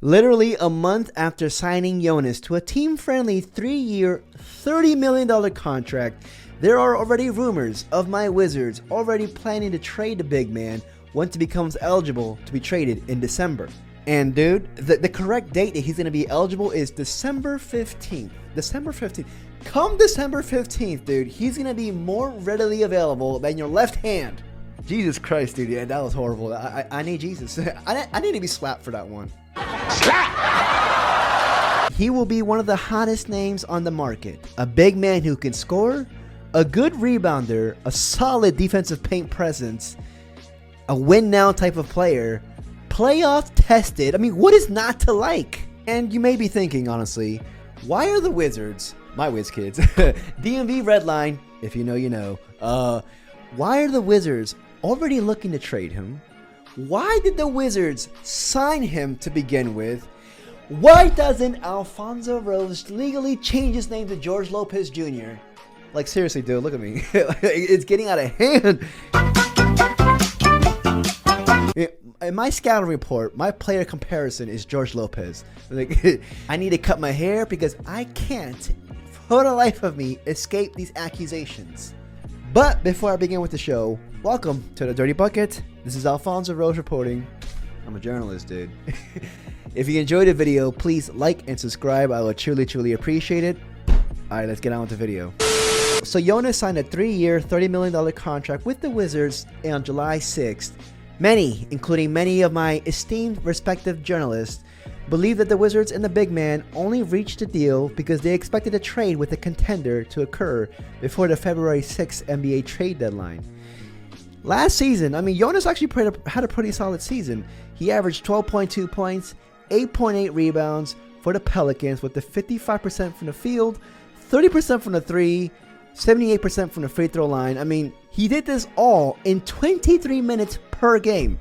Literally a month after signing Jonas to a team-friendly 3-year, $30 million contract, there are already rumors of my Wizards already planning to trade the big man once he becomes eligible to be traded in December. And dude, the correct date that he's going to be eligible is December 15th. December 15th. Come December 15th, dude, he's going to be more readily available than your left hand. Jesus Christ, dude, yeah, that was horrible. I need Jesus. I need to be slapped for that one. Slap! He will be one of the hottest names on the market. A big man who can score, a good rebounder, a solid defensive paint presence, a win-now type of player, playoff tested. I mean, what is not to like? And you may be thinking, honestly, why are the Wizards, my Wiz kids, DMV Redline, if you know, you know, why are the Wizards already looking to trade him? Why did the Wizards sign him to begin with? Why doesn't Alfonso Rose legally change his name to George Lopez Jr.? Like, seriously, dude, look at me. It's getting out of hand. In my scouting report, my player comparison is George Lopez. Like, I need to cut my hair because I can't, for the life of me, escape these accusations. But before I begin with the show, welcome to the Dirty Bucket. This is Alfonso Rose reporting. I'm a journalist, dude. If you enjoyed the video, please like and subscribe. I would truly appreciate it. Alright, let's get on with the video. So Jonas signed a 3-year, $30 million contract with the Wizards on July 6th. Many, including many of my esteemed respective journalists, believe that the Wizards and the big man only reached the deal because they expected a trade with a contender to occur before the February 6th NBA trade deadline. Last season, I mean, Jonas actually had a pretty solid season. He averaged 12.2 points, 8.8 rebounds for the Pelicans with the 55% from the field, 30% from the three, 78% from the free throw line. I mean, he did this all in 23 minutes per game.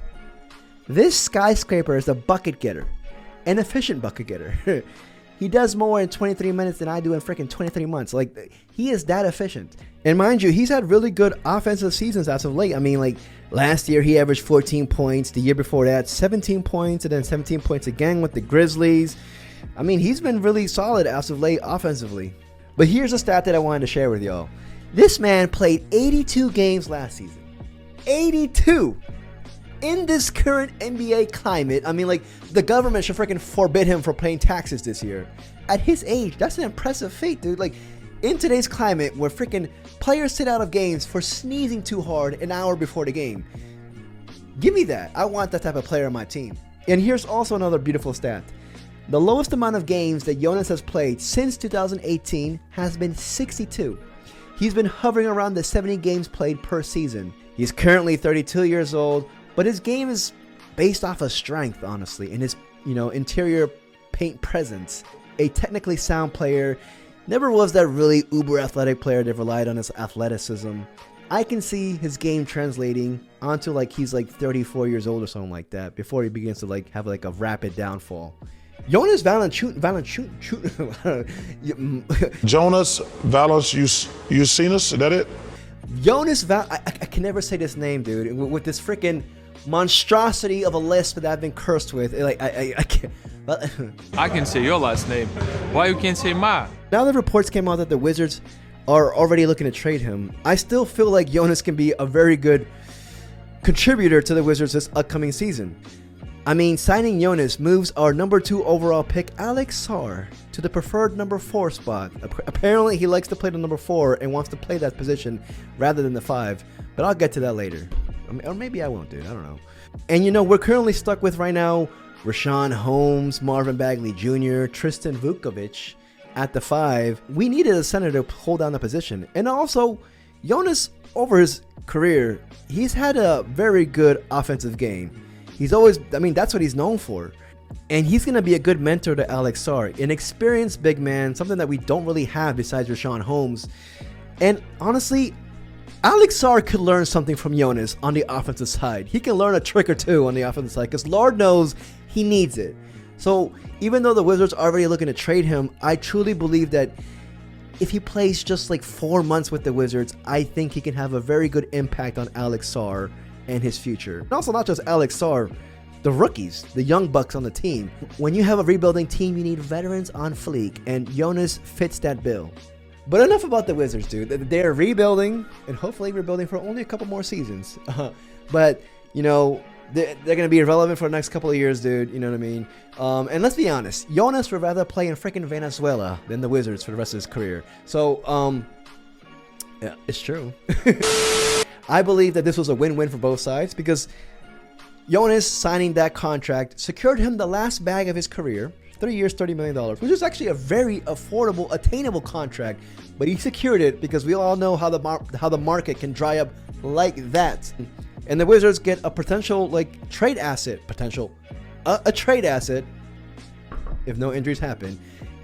This skyscraper is a bucket getter. An efficient bucket getter. He does more in 23 minutes than I do in freaking 23 months. Like, he is that efficient. And mind you, he's had really good offensive seasons as of late. I mean, like, last year he averaged 14 points. The year before that, 17 points. And then 17 points again with the Grizzlies. I mean, he's been really solid as of late offensively. But here's a stat that I wanted to share with y'all. This man played 82 games last season. 82! In this current NBA climate, I mean, like, the government should freaking forbid him from paying taxes this year. At his age, that's an impressive feat, dude. Like, in today's climate, where freaking players sit out of games for sneezing too hard an hour before the game. Give me that. I want that type of player on my team. And here's also another beautiful stat. The lowest amount of games that Jonas has played since 2018 has been 62. He's been hovering around the 70 games played per season. He's currently 32 years old, but his game is based off of strength, honestly, and his, interior paint presence. A technically sound player, never was that really uber athletic player that relied on his athleticism. I can see his game translating onto like he's like 34 years old or something like that before he begins to like have like a rapid downfall. Jonas Valanciunas, Jonas Valanciunas, is that it? I can never say this name, dude. With this freaking monstrosity of a lisp that I've been cursed with, like I can't. I can say your last name. Why you can't say mine? Now the reports came out that the Wizards are already looking to trade him. I still feel like Jonas can be a very good contributor to the Wizards this upcoming season. I mean, signing Jonas moves our number 2 overall pick Alex Sarr to the preferred number 4 spot. Apparently he likes to play the number 4 and wants to play that position rather than the 5, but I'll get to that later. Or maybe I won't, dude. I don't know. And we're currently stuck with right now Richaun Holmes, Marvin Bagley Jr., Tristan Vukovic at the 5. We needed a center to hold down the position. And also, Jonas, over his career, he's had a very good offensive game. He's always, that's what he's known for. And he's going to be a good mentor to Alex Sarr, an experienced big man, something that we don't really have besides Richaun Holmes. And honestly, Alex Sarr could learn something from Jonas on the offensive side. He can learn a trick or two on the offensive side because Lord knows he needs it. So even though the Wizards are already looking to trade him, I truly believe that if he plays just like 4 months with the Wizards, I think he can have a very good impact on Alex Sarr and his future. And also not just Alex Sarr, the rookies, the young bucks on the team. When you have a rebuilding team, you need veterans on fleek, and Jonas fits that bill. But enough about the Wizards, dude. They're rebuilding, and hopefully rebuilding for only a couple more seasons. But, you know, they're going to be irrelevant for the next couple of years, dude. You know what I mean? And let's be honest. Jonas would rather play in freaking Venezuela than the Wizards for the rest of his career. So, yeah, it's true. I believe that this was a win-win for both sides because Jonas signing that contract secured him the last bag of his career. 3 years, $30 million, which is actually a very affordable, attainable contract. But he secured it because we all know how the market can dry up like that. And the Wizards get a potential trade asset, a trade asset, if no injuries happen,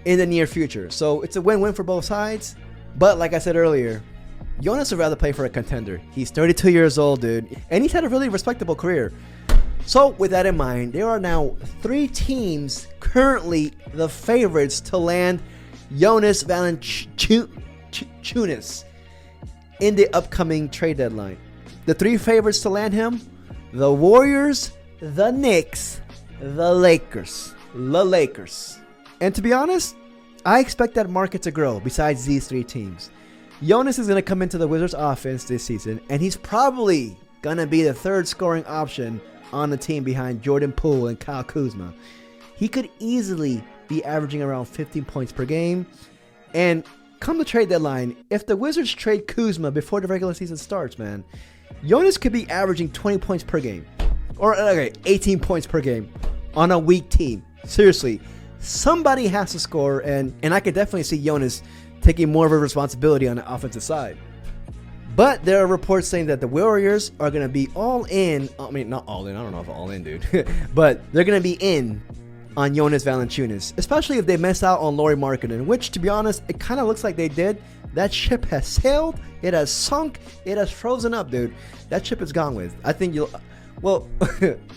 in the near future. So it's a win-win for both sides. But like I said earlier, Jonas would rather play for a contender. He's 32 years old, dude, and he's had a really respectable career. So with that in mind, there are now 3 teams currently the favorites to land Jonas Valanciunas in the upcoming trade deadline. The 3 favorites to land him: the Warriors, the Knicks, the Lakers. And to be honest, I expect that market to grow besides these 3 teams. Jonas is going to come into the Wizards offense this season, and he's probably going to be the 3rd scoring option on the team behind Jordan Poole and Kyle Kuzma. He could easily be averaging around 15 points per game. And come the trade deadline, if the Wizards trade Kuzma before the regular season starts, man, Jonas could be averaging 20 points per game. Or 18 points per game on a weak team. Seriously, somebody has to score, and I could definitely see Jonas taking more of a responsibility on the offensive side. But there are reports saying that the Warriors are going to be all in. I mean, not all in. I don't know if all in, dude. But they're going to be in on Jonas Valanciunas, especially if they miss out on Lauri Markkanen, which, to be honest, it kind of looks like they did. That ship has sailed. It has sunk. It has frozen up, dude. That ship is gone with. I think you'll... Well,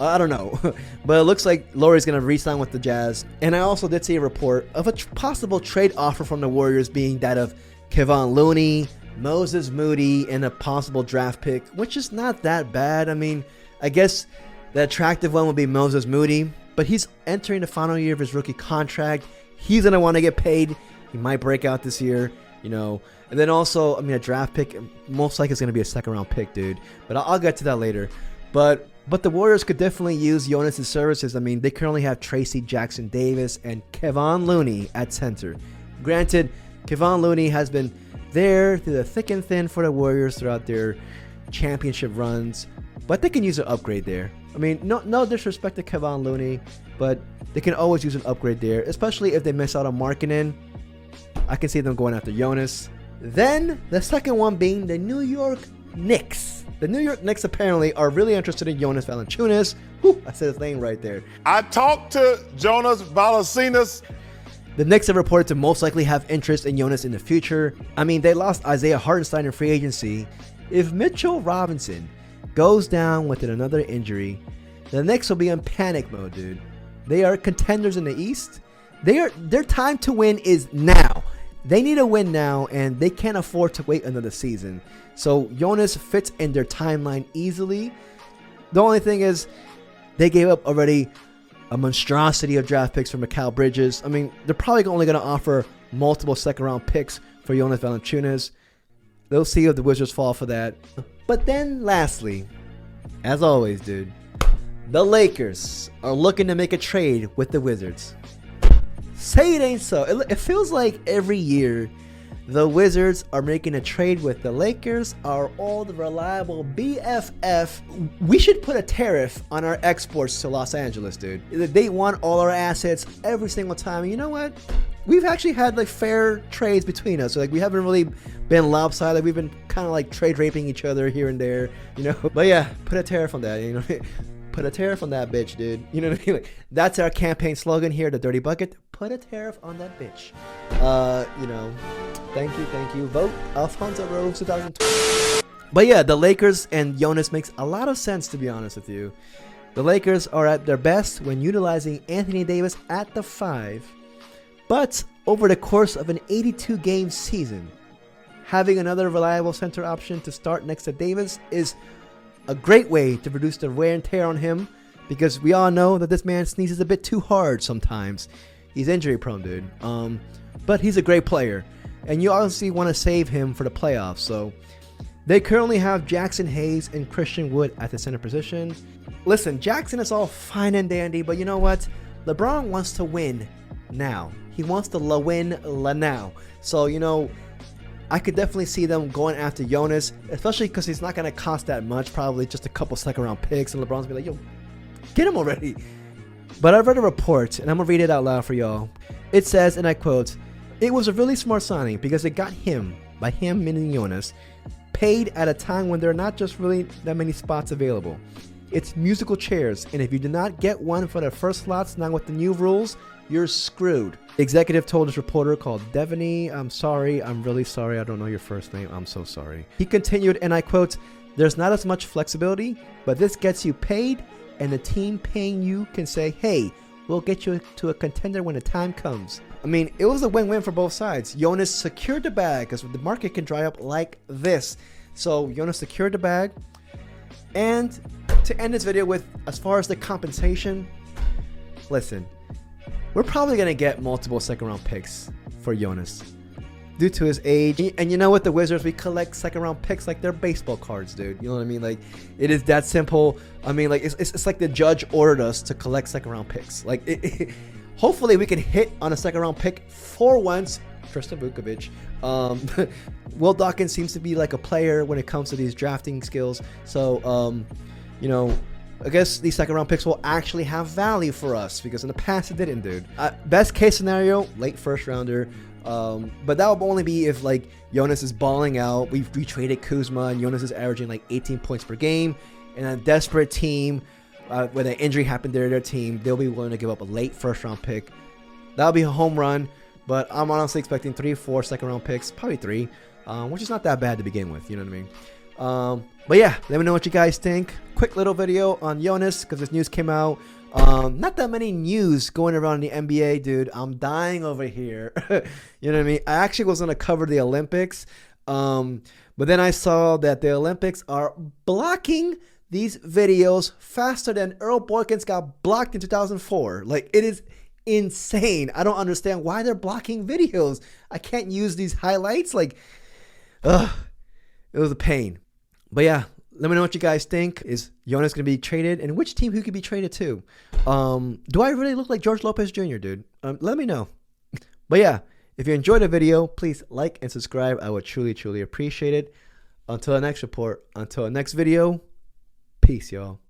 I don't know. But it looks like Lauri's going to re-sign with the Jazz. And I also did see a report of a possible trade offer from the Warriors being that of Kevon Looney, Moses Moody, and a possible draft pick, which is not that bad. I mean, I guess the attractive one would be Moses Moody, but he's entering the final year of his rookie contract. He's going to want to get paid. He might break out this year, you know. And then also, I mean, a draft pick, most likely it's going to be a 2nd-round pick, dude. But I'll get to that later. But the Warriors could definitely use Jonas' services. I mean, they currently have Tracy Jackson Davis and Kevon Looney at center. Granted, Kevon Looney has been there through the thick and thin for the Warriors throughout their championship runs, but they can use an upgrade there. I mean, no disrespect to Kevon Looney, but they can always use an upgrade there, especially if they miss out on Markkanen. I can see them going after Jonas. Then the second one being the New York Knicks. The New York Knicks apparently are really interested in Jonas Valanciunas. Whew, I said his name right there. I talked to Jonas Valanciunas. The Knicks have reported to most likely have interest in Jonas in the future. I mean, they lost Isaiah Hartenstein in free agency. If Mitchell Robinson goes down with another injury, the Knicks will be in panic mode, dude. They are contenders in the East. Their time to win is now. They need a win now, and they can't afford to wait another season. So Jonas fits in their timeline easily. The only thing is, they gave up already a monstrosity of draft picks for Mikal Bridges. I mean, they're probably only going to offer multiple 2nd-round picks for Jonas Valanciunas. They'll see if the Wizards fall for that. But then, lastly, as always, dude, the Lakers are looking to make a trade with the Wizards. Say it ain't so. It feels like every year the Wizards are making a trade with the Lakers, our old reliable BFF. We should put a tariff on our exports to Los Angeles, dude. They want all our assets every single time. And you know what? We've actually had fair trades between us. So we haven't really been lopsided. We've been kind of trade raping each other here and there, you know. But yeah, put a tariff on that, you know. Put a tariff on that bitch, dude. You know what I mean? That's our campaign slogan here, the Dirty Bucket. Put a tariff on that bitch. You know, thank you. Vote Alfonso Rose 2020. But yeah, the Lakers and Jonas makes a lot of sense, to be honest with you. The Lakers are at their best when utilizing Anthony Davis at the 5. But over the course of an 82-game season, having another reliable center option to start next to Davis is a great way to reduce the wear and tear on him because we all know that this man sneezes a bit too hard sometimes. He's injury prone, dude. But he's a great player, and you obviously want to save him for the playoffs. So they currently have Jackson Hayes and Christian Wood at the center position. Listen, Jackson is all fine and dandy, but you know what? LeBron wants to win now. He wants to win now. So, you know, I could definitely see them going after Jonas, especially because he's not going to cost that much, probably just a couple second-round picks, and LeBron's be like, yo, get him already. But I've read a report, and I'm going to read it out loud for y'all. It says, and I quote, "It was a really smart signing because it got him, by him meaning Jonas, paid at a time when there are not just really that many spots available. It's musical chairs, and if you do not get one for the first slots now with the new rules, you're screwed." The executive told his reporter called Devaney, "I'm sorry, I'm really sorry, I don't know your first name, I'm so sorry." He continued, and I quote, "There's not as much flexibility, but this gets you paid, and the team paying you can say, hey, we'll get you to a contender when the time comes." I mean, it was a win-win for both sides. Jonas secured the bag, because the market can dry up like this. So Jonas secured the bag. And to end this video with, as far as the compensation, listen, we're probably going to get multiple second-round picks for Jonas due to his age. And you know what, the Wizards, we collect second-round picks like they're baseball cards, dude. You know what I mean? Like, it is that simple. I mean, like, it's like the judge ordered us to collect second-round picks. Like, hopefully we can hit on a second-round pick for once. Tristan Vukovic. Will Dawkins seems to be like a player when it comes to these drafting skills. So, you know, I guess these second-round picks will actually have value for us, because in the past it didn't, dude. Best case scenario, late first-rounder. But that will only be if, like, Jonas is balling out. We traded Kuzma, and Jonas is averaging like 18 points per game. And a desperate team, when an injury happened to their team, they'll be willing to give up a late first-round pick. That'll be a home run. But I'm honestly expecting 3 or 4 second-round picks, probably 3, which is not that bad to begin with, you know what I mean? But yeah, let me know what you guys think. Quick little video on Jonas, because this news came out. Not that many news going around in the NBA, dude. I'm dying over here. You know what I mean? I actually was going to cover the Olympics, but then I saw that the Olympics are blocking these videos faster than Earl Boykins got blocked in 2004. Like, it is insane. I don't understand why they're blocking videos. I can't use these highlights. Like, it was a pain. But yeah, let me know what you guys think. Is Jonas going to be traded, and which team he could be traded to? Do I really look like George Lopez Jr., dude? Let me know. But yeah, if you enjoyed the video, please like and subscribe. I would truly, truly appreciate it. Until the next report, until the next video, peace, y'all.